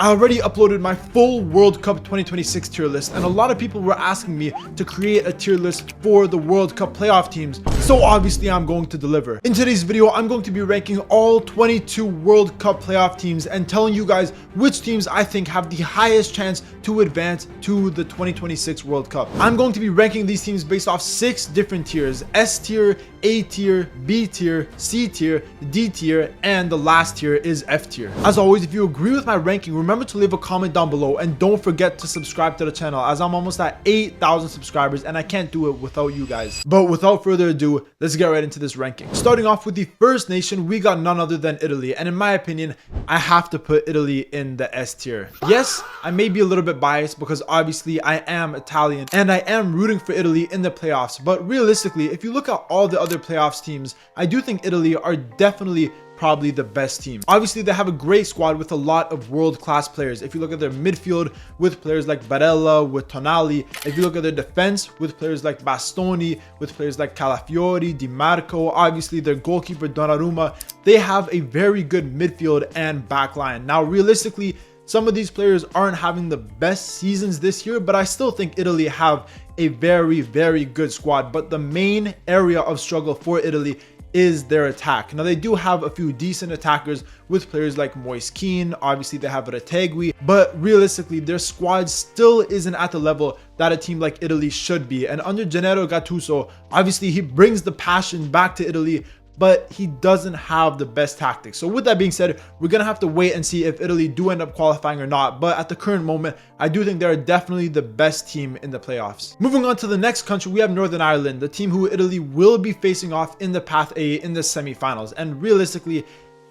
I already uploaded my full World Cup 2026 tier list, and a lot of people were asking me to create a tier list for the World Cup playoff teams, so obviously I'm going to deliver. In today's video, I'm going to be ranking all 22 World Cup playoff teams and telling you guys which teams I think have the highest chance to advance to the 2026 World Cup. I'm going to be ranking these teams based off 6 different tiers: S tier, A tier, B tier, C tier, D tier, and the last tier is F tier. As always, if you agree with my ranking, remember to leave a comment down below, and don't forget to subscribe to the channel, as I'm almost at 8,000 subscribers and I can't do it without you guys. But without further ado, let's get right into this ranking. Starting off with the first nation, we got none other than Italy, and in my opinion, I have to put Italy in the S tier. Yes, I may be a little bit biased because obviously I am Italian and I am rooting for Italy in the playoffs, but realistically, if you look at all the other playoffs teams, I do think Italy are definitely probably the best team. Obviously, they have a great squad with a lot of world-class players. If you look at their midfield with players like Barella, with Tonali, if you look at their defense with players like Bastoni, with players like Calafiori, Di Marco, obviously their goalkeeper Donnarumma, they have a very good midfield and back line. Now, realistically, some of these players aren't having the best seasons this year, but I still think Italy have a very, very good squad. But the main area of struggle for Italy is their attack. Now, they do have a few decent attackers with players like Moise Kean. Obviously, they have Retegui, but realistically, their squad still isn't at the level that a team like Italy should be. And under Gennaro Gattuso, obviously, he brings the passion back to Italy, but he doesn't have the best tactics. So with that being said, we're going to have to wait and see if Italy do end up qualifying or not. But at the current moment, I do think they're definitely the best team in the playoffs. Moving on to the next country, we have Northern Ireland, the team who Italy will be facing off in the Path A in the semifinals. And realistically,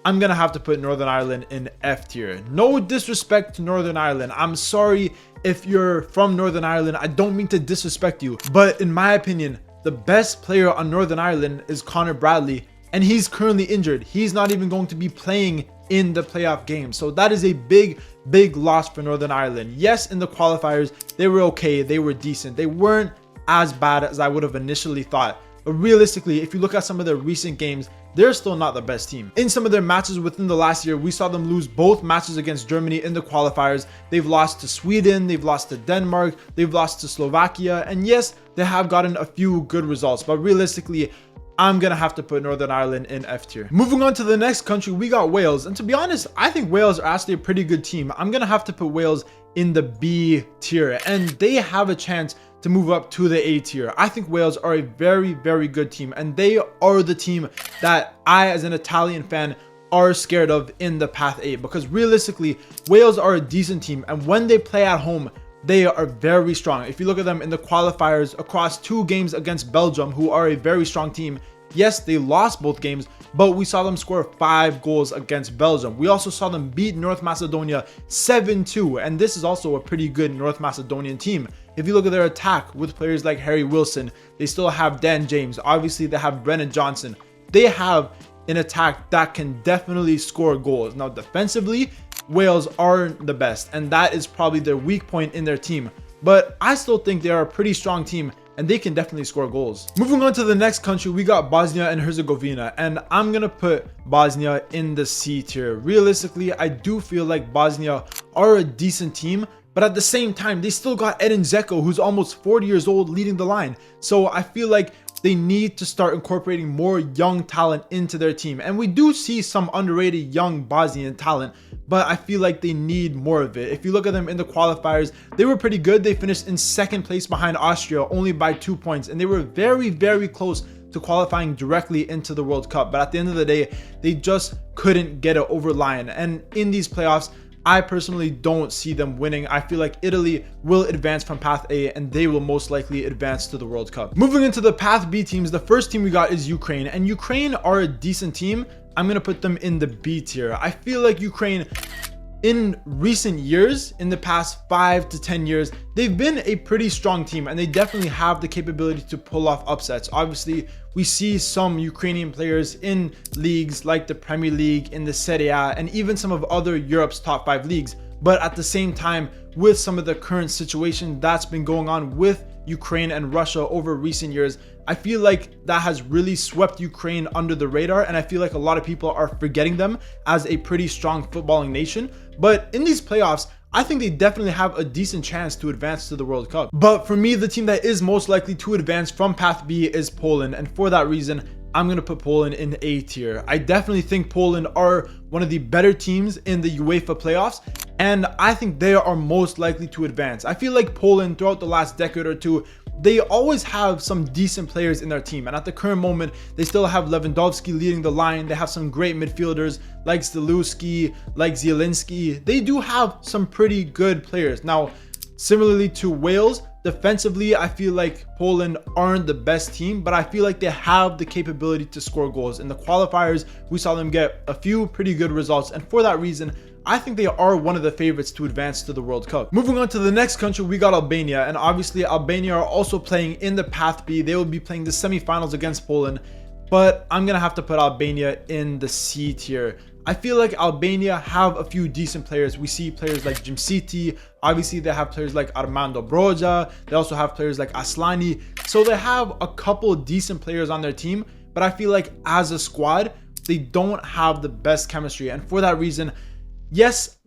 I'm going to have to put Northern Ireland in F tier. No disrespect to Northern Ireland. I'm sorry if you're from Northern Ireland. I don't mean to disrespect you. But in my opinion, the best player on Northern Ireland is Connor Bradley, and he's currently injured. He's not even going to be playing in the playoff game. So that is a big loss for Northern Ireland. Yes, in the qualifiers, they were okay. They were decent. They weren't as bad as I would have initially thought. But realistically, if you look at some of their recent games, they're still not the best team. In some of their matches within the last year, we saw them lose both matches against Germany in the qualifiers. They've lost to Sweden, they've lost to Denmark, they've lost to Slovakia. And yes, they have gotten a few good results, but realistically, I'm going to have to put Northern Ireland in F tier. Moving on to the next country, we got Wales. And to be honest, I think Wales are actually a pretty good team. I'm going to have to put Wales in the B tier, and they have a chance to move up to the A tier. I think Wales are a very good team, and they are the team that I, as an Italian fan, are scared of in the Path A, because realistically, Wales are a decent team, and when they play at home, they are very strong. If you look at them in the qualifiers across 2 games against Belgium, who are a very strong team, yes, they lost both games, but we saw them score 5 goals against Belgium. We also saw them beat North Macedonia 7-2, and this is also a pretty good North Macedonian team. If you look at their attack with players like Harry Wilson, they still have Dan James. Obviously, they have Brennan Johnson. They have an attack that can definitely score goals. Now, defensively, Wales aren't the best, and that is probably their weak point in their team. But I still think they are a pretty strong team, and they can definitely score goals. Moving on to the next country, we got Bosnia and Herzegovina, and I'm gonna put Bosnia in the C tier. Realistically, I do feel like Bosnia are a decent team, but at the same time, they still got Edin Dzeko, who's almost 40 years old, leading the line. So I feel like they need to start incorporating more young talent into their team. And we do see some underrated young Bosnian talent, but I feel like they need more of it. If you look at them in the qualifiers, they were pretty good. They finished in 2nd place behind Austria, only by 2 points. And they were very close to qualifying directly into the World Cup. But at the end of the day, they just couldn't get it over line. And in these playoffs, I personally don't see them winning. I feel like Italy will advance from Path A, and they will most likely advance to the World Cup. Moving into the Path B teams, the first team we got is Ukraine, and Ukraine are a decent team. I'm going to put them in the B tier. I feel like Ukraine, in recent years, in the past 5 to 10 years, they've been a pretty strong team, and they definitely have the capability to pull off upsets. Obviously, we see some Ukrainian players in leagues like the Premier League, in the Serie A, and even some of other Europe's top 5 leagues. But at the same time, with some of the current situation that's been going on with Ukraine and Russia over recent years, I feel like that has really swept Ukraine under the radar, and I feel like a lot of people are forgetting them as a pretty strong footballing nation. But in these playoffs, I think they definitely have a decent chance to advance to the World Cup. But for me, the team that is most likely to advance from Path B is Poland, and for that reason, I'm going to put Poland in A tier. I definitely think Poland are one of the better teams in the UEFA playoffs, and I think they are most likely to advance. I feel like Poland throughout the last decade or two, they always have some decent players in their team, and at the current moment they still have Lewandowski leading the line. They have some great midfielders like Stiluski, like Zielinski. They do have some pretty good players. Now, similarly to Wales, defensively, I feel like Poland aren't the best team, but I feel like they have the capability to score goals. In the qualifiers, we saw them get a few pretty good results, and for that reason, I think they are one of the favorites to advance to the World Cup. Moving on to the next country, we got Albania, and obviously Albania are also playing in the Path B. They will be playing the semifinals against Poland, but I'm gonna have to put Albania in the C tier. I feel like Albania have a few decent players. We see players like Jimsiti. Obviously, they have players like Armando Broja. They also have players like Aslani. So they have a couple decent players on their team, but I feel like as a squad, they don't have the best chemistry. And for that reason, yes,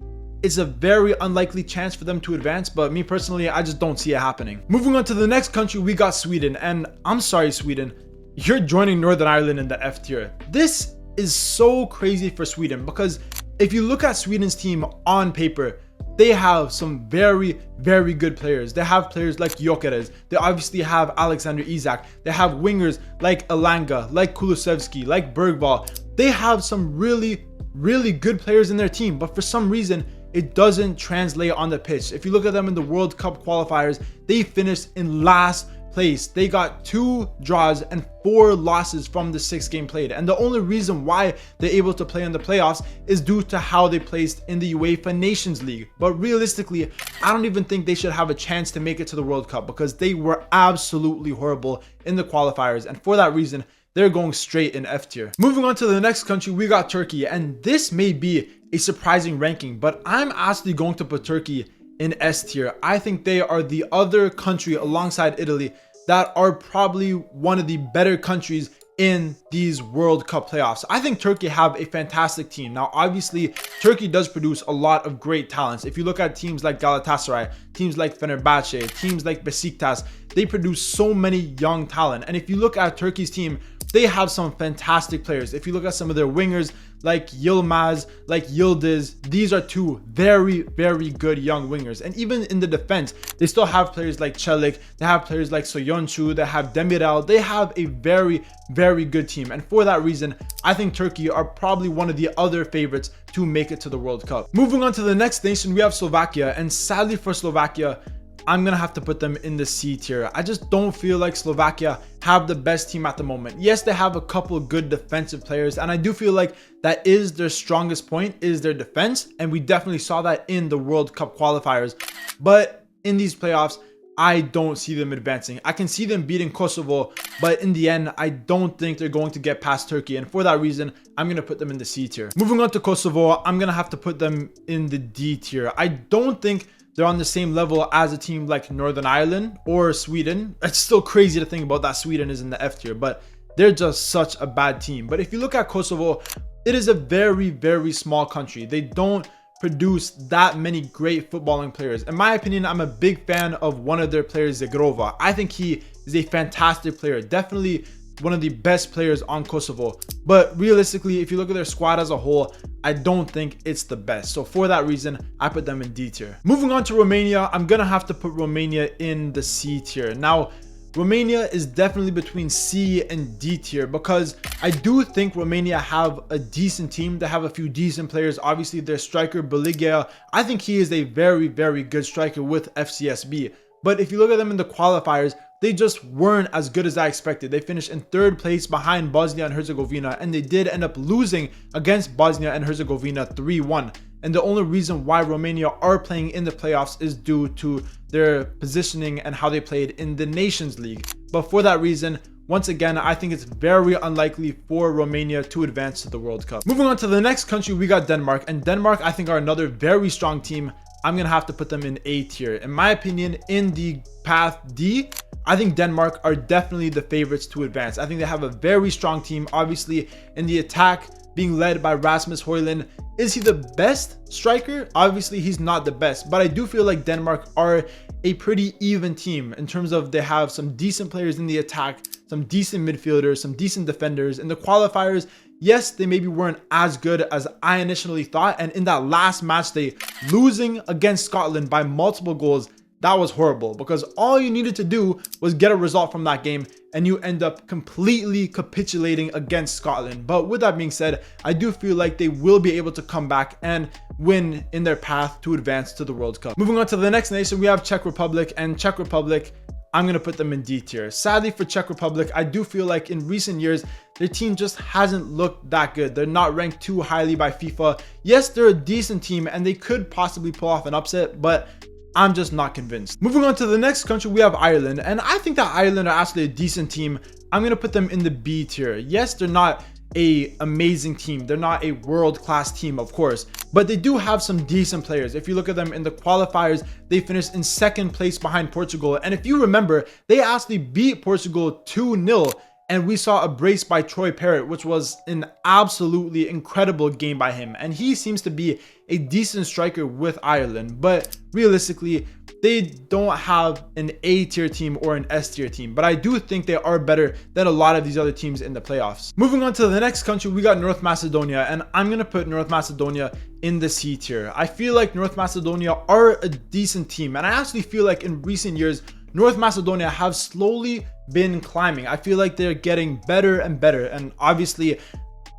it's a very unlikely chance for them to advance, but me personally, I just don't see it happening. Moving on to the next country, we got Sweden. And I'm sorry, Sweden, you're joining Northern Ireland in the F tier. This is so crazy for Sweden, because if you look at Sweden's team on paper, they have some very, very good players. They have players like Gyökeres. They obviously have Alexander Isak. They have wingers like Elanga, like Kulusevski, like Bergvall. They have some really, really good players in their team, but for some reason, it doesn't translate on the pitch. If you look at them in the World Cup qualifiers, they finished in last place. They got 2 draws and 4 losses from the 6 game played, and the only reason why they're able to play in the playoffs is due to how they placed in the UEFA Nations League. But realistically, I don't even think they should have a chance to make it to the World Cup, because they were absolutely horrible in the qualifiers, and for that reason, they're going straight in F tier. Moving on to the next country, we got Turkey, and this may be a surprising ranking, but I'm actually going to put Turkey in S tier. I think they are the other country alongside Italy that are probably one of the better countries in these World Cup playoffs. I think Turkey have a fantastic team. Now, obviously, Turkey does produce a lot of great talents. If you look at teams like Galatasaray, teams like Fenerbahce, teams like Besiktas, they produce so many young talent. And if you look at Turkey's team, they have some fantastic players. If you look at some of their wingers like Yilmaz, like Yildiz, these are 2 very, very good young wingers. And even in the defense, they still have players like Çelik, they have players like Soyuncu, they have Demirel. They have a very, very good team. And for that reason, I think Turkey are probably one of the other favorites to make it to the World Cup. Moving on to the next nation, we have Slovakia. And sadly for Slovakia, I'm gonna have to put them in the C tier. I just don't feel like Slovakia have the best team at the moment. Yes, they have a couple of good defensive players, and I do feel like that is their strongest point, is their defense, and we definitely saw that in the World Cup qualifiers. But in these playoffs, I don't see them advancing. I can see them beating Kosovo, but in the end, I don't think they're going to get past Turkey, and for that reason, I'm going to put them in the C tier. Moving on to Kosovo, I'm going to have to put them in the D tier. I don't think they're on the same level as a team like Northern Ireland or Sweden. It's still crazy to think about that Sweden is in the F tier, but they're just such a bad team. But if you look at Kosovo, it is a very, very small country. They don't produce that many great footballing players. In my opinion, I'm a big fan of one of their players, Zegrova. I think he is a fantastic player. Definitely one of the best players on Kosovo. But realistically, if you look at their squad as a whole, I don't think it's the best. So for that reason, I put them in D tier. Moving on to Romania, I'm gonna have to put Romania in the C tier. Now, Romania is definitely between C and D tier, because I do think Romania have a decent team. They have a few decent players. Obviously, their striker, Beligia, I think he is a very, very good striker with FCSB. But if you look at them in the qualifiers, they just weren't as good as I expected. They finished in 3rd place behind Bosnia and Herzegovina, and they did end up losing against Bosnia and Herzegovina 3-1. And the only reason why Romania are playing in the playoffs is due to their positioning and how they played in the Nations League. But for that reason, once again, I think it's very unlikely for Romania to advance to the World Cup. Moving on to the next country, we got Denmark. And Denmark, I think, are another very strong team. I'm gonna have to put them in A tier. In my opinion, in the path D, I think Denmark are definitely the favorites to advance. I think they have a very strong team. Obviously, in the attack, being led by Rasmus Højlund. Is he the best striker? Obviously, he's not the best, but I do feel like Denmark are a pretty even team in terms of they have some decent players in the attack, some decent midfielders, some decent defenders. In the qualifiers, yes, they maybe weren't as good as I initially thought. And in that last match day, losing against Scotland by multiple goals, that was horrible because all you needed to do was get a result from that game and you end up completely capitulating against Scotland. But with that being said, I do feel like they will be able to come back and win in their path to advance to the World Cup. Moving on to the next nation, we have Czech Republic, and Czech Republic, I'm going to put them in D tier. Sadly for Czech Republic, I do feel like in recent years, their team just hasn't looked that good. They're not ranked too highly by FIFA. Yes, they're a decent team and they could possibly pull off an upset, but I'm just not convinced. Moving on to the next country, we have Ireland, and I think that Ireland are actually a decent team. I'm gonna put them in the B tier. Yes, they're not a amazing team. They're not a world-class team, of course, but they do have some decent players. If you look at them in the qualifiers, they finished in second place behind Portugal. And if you remember, they actually beat Portugal 2-0. And we saw a brace by Troy Parrott, which was an absolutely incredible game by him. And he seems to be a decent striker with Ireland. But realistically, they don't have an A tier team or an S tier team. But I do think they are better than a lot of these other teams in the playoffs. Moving on to the next country, we got North Macedonia. And I'm going to put North Macedonia in the C tier. I feel like North Macedonia are a decent team. And I actually feel like in recent years, North Macedonia have slowly been climbing. I feel like they're getting better and better. And obviously,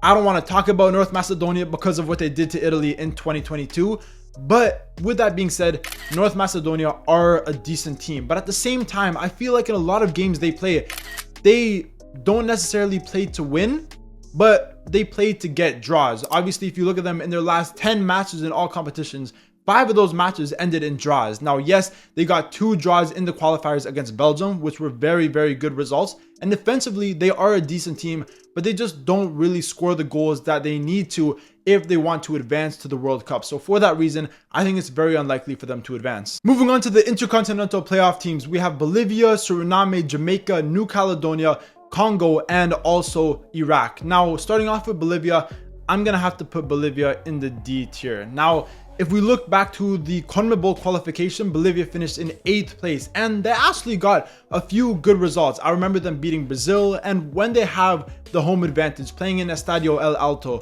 I don't want to talk about North Macedonia because of what they did to Italy in 2022. But with that being said, North Macedonia are a decent team. But at the same time, I feel like in a lot of games they play, they don't necessarily play to win, but they play to get draws. Obviously, if you look at them in their last 10 matches in all competitions, 5 of those matches ended in draws. Now, yes, they got 2 draws in the qualifiers against Belgium, which were very, very good results. And defensively, they are a decent team, but they just don't really score the goals that they need to if they want to advance to the World Cup. So for that reason, I think it's very unlikely for them to advance. Moving on to the Intercontinental playoff teams, we have Bolivia, Suriname, Jamaica, New Caledonia, Congo, and also Iraq. Now, starting off with Bolivia, I'm going to have to put Bolivia in the D tier. Now, if we look back to the CONMEBOL qualification, Bolivia finished in 8th place and they actually got a few good results. I remember them beating Brazil, and when they have the home advantage playing in Estadio El Alto,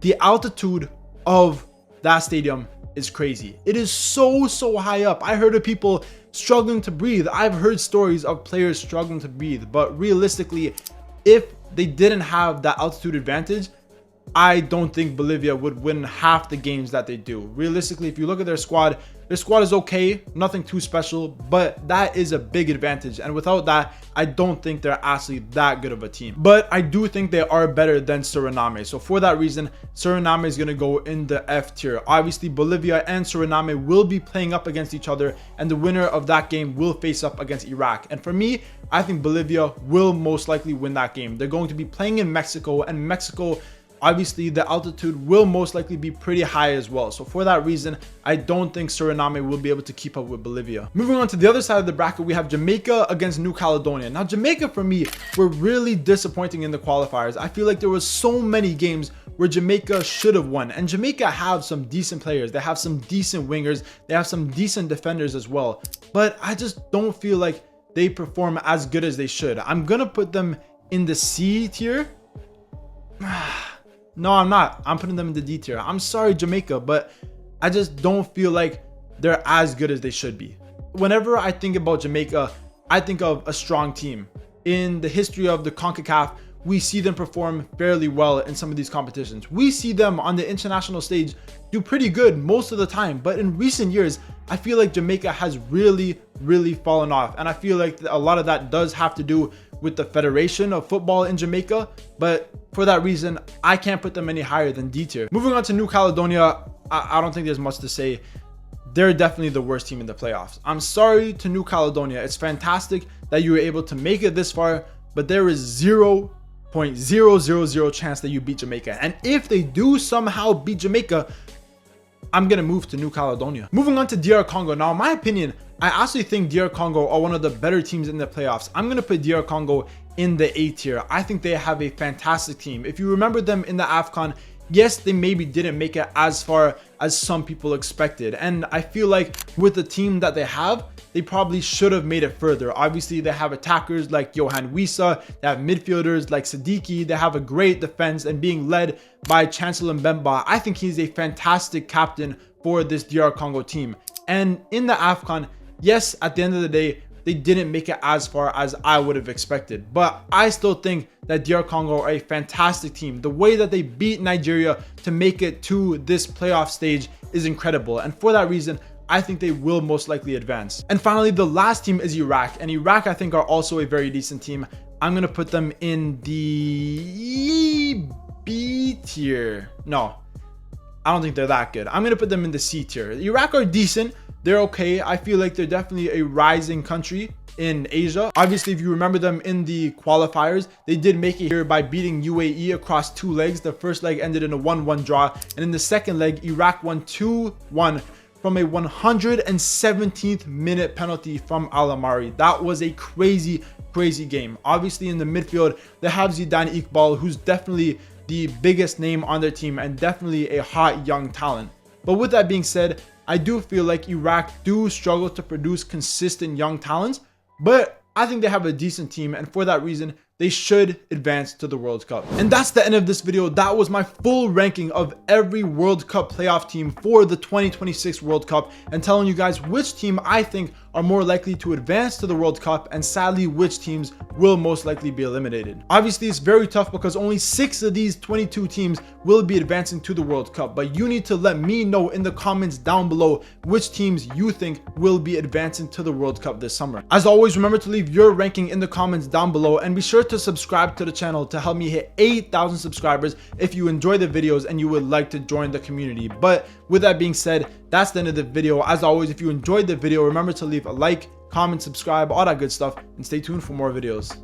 the altitude of that stadium is crazy. It is so high up. I heard of people struggling to breathe. I've heard stories of players struggling to breathe, but realistically, if they didn't have that altitude advantage, I don't think Bolivia would win half the games that they do. Realistically, if you look at their squad is okay, nothing too special, but that is a big advantage. And without that, I don't think they're actually that good of a team. But I do think they are better than Suriname. So for that reason, Suriname is going to go in the F tier. Obviously, Bolivia and Suriname will be playing up against each other, and the winner of that game will face up against Iraq. And for me, I think Bolivia will most likely win that game. They're going to be playing in Mexico, and Mexico, obviously, the altitude will most likely be pretty high as well. So for that reason, I don't think Suriname will be able to keep up with Bolivia. Moving on to the other side of the bracket, we have Jamaica against New Caledonia. Now, Jamaica, for me, were really disappointing in the qualifiers. I feel like there was so many games where Jamaica should have won. And Jamaica have some decent players. They have some decent wingers. They have some decent defenders as well. But I just don't feel like they perform as good as they should. I'm going to put them in the C tier. No, I'm not. I'm putting them in the D tier. I'm sorry, Jamaica, but I just don't feel like they're as good as they should be. Whenever I think about Jamaica, I think of a strong team. In the history of the CONCACAF, we see them perform fairly well in some of these competitions. We see them on the international stage do pretty good most of the time. But in recent years, I feel like Jamaica has really fallen off. And I feel like a lot of that does have to do with the Federation of Football in Jamaica. But for that reason, I can't put them any higher than D tier. Moving on to New Caledonia, I don't think there's much to say. They're definitely the worst team in the playoffs. I'm sorry to New Caledonia. It's fantastic that you were able to make it this far, but there is 0.000 chance that you beat Jamaica. And if they do somehow beat Jamaica, I'm gonna move to New Caledonia. Moving on to DR Congo. Now, in my opinion, I actually think DR Congo are one of the better teams in the playoffs. I'm gonna put DR Congo in the A tier. I think they have a fantastic team. If you remember them in the AFCON, yes, they maybe didn't make it as far as some people expected. And I feel like with the team that they have, they probably should have made it further. Obviously, they have attackers like Johan Wissa, they have midfielders like Sadiki, they have a great defense, and being led by Chancellor Mbemba, I think he's a fantastic captain for this DR Congo team. And in the AFCON, yes, at the end of the day, they didn't make it as far as I would have expected, but I still think that DR Congo are a fantastic team. The way that they beat Nigeria to make it to this playoff stage is incredible, and for that reason, I think they will most likely advance. And finally, the last team is Iraq, and Iraq I think are also a very decent team. I'm gonna put them in the B tier. No, I don't think they're that good. I'm gonna put them in the C tier. Iraq are decent. They're okay. I feel like they're definitely a rising country in Asia. Obviously, if you remember them in the qualifiers, they did make it here by beating UAE across 2 legs. The first leg ended in a 1-1 draw, and in the second leg, Iraq won 2-1 from a 117th minute penalty from Al Amari. That was a crazy game. Obviously, in the midfield, they have Zidane Iqbal, who's definitely the biggest name on their team and definitely a hot young talent. But with that being said, I do feel like Iraq do struggle to produce consistent young talents, but I think they have a decent team, and for that reason, they should advance to the World Cup. And that's the end of this video. That was my full ranking of every World Cup playoff team for the 2026 World Cup, and telling you guys which team I think are more likely to advance to the World Cup, and sadly which teams will most likely be eliminated. Obviously, it's very tough because only 6 of these 22 teams will be advancing to the World Cup, but you need to let me know in the comments down below which teams you think will be advancing to the World Cup this summer. As always, remember to leave your ranking in the comments down below, and be sure to subscribe to the channel to help me hit 8,000 subscribers if you enjoy the videos and you would like to join the community. But with that being said, that's the end of the video. As always, if you enjoyed the video, remember to leave a like, comment, subscribe, all that good stuff, and stay tuned for more videos.